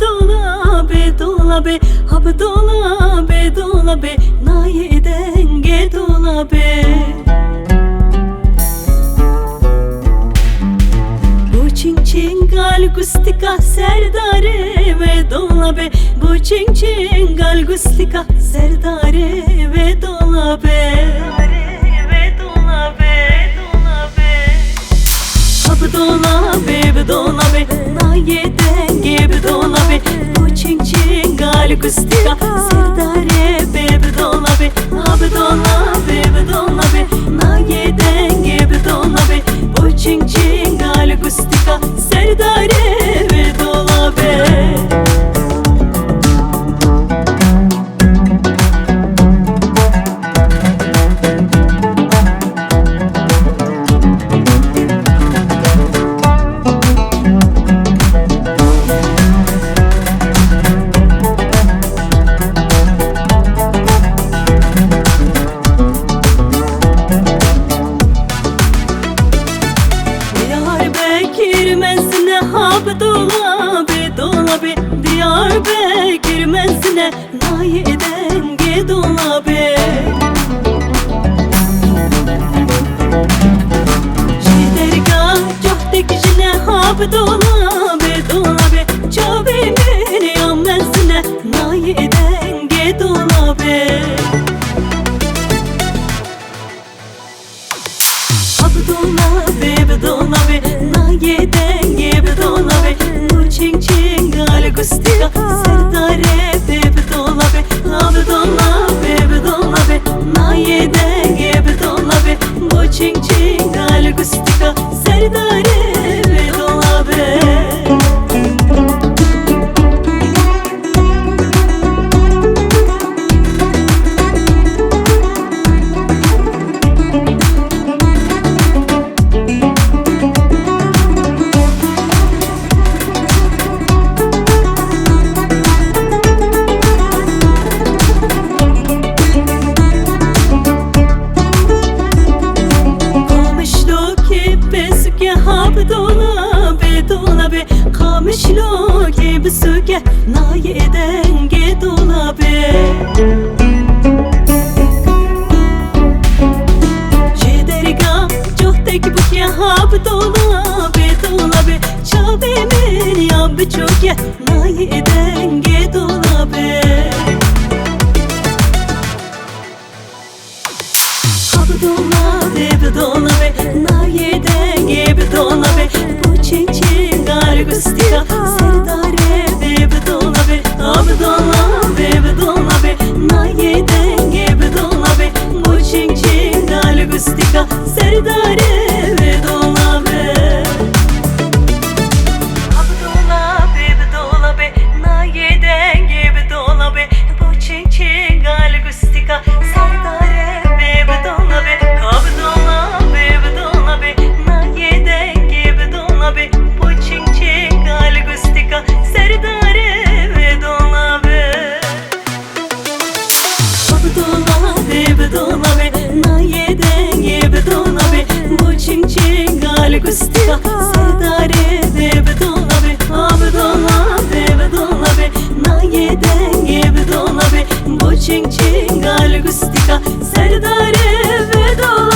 dolabe dolabe, hab dolabe dolabe, naye denge dolabe. Bu çing çingal gustika serdare ve dolabe, bu çing çingal gustika serdare ve dolabe. Dolabe, dolabe, naye denge dolabe, bu çing çingal gustika serdare be dolabe, ab dolabe, dolabe, naye denge dolabe, bu çing çingal gustika serdare be dolabe. Hab dolabe dolabe, Diyarbakır menzine naye denge dolabe. Şidergah cahtek jine hab dolabe dolabe, Çabemin yan menzine naye denge dolabe. Hab dolabe dolabe, naye denge dolabe, bu çing çingal gustika serdare be dolabe, ab dolabe dolabe, naye denge dolabe, bu çing çingal gustika serdare be dolabe. Hab dolabe dolabe, kamışlo gibi söke naye denge dolabe. Şederga çohtek buke hab dolabe dolabe, Çabemin yab çoke naye denge dolabe. Hab dolabe dolabe, naye denge dolabe, bu çing çingal gustika serdare be dolabe, ab dolabe dolabe, naye denge dolabe, bu çing çingal gustika serdare be dolabe. Ab dolabe dolabe, naye denge dolabe, bu çing çingal gustika serdare be dolabe, ab dolabe dolabe, naye denge dolabe, bu çing çingal gustika serdare be dolabe. Ab dolabe dolabe, naye denge dolabe, bu çing çingal gustika serdare be dolabe, ab dolabe dolabe, naye denge dolabe, bu çing çingal gustika serdare be dolabe.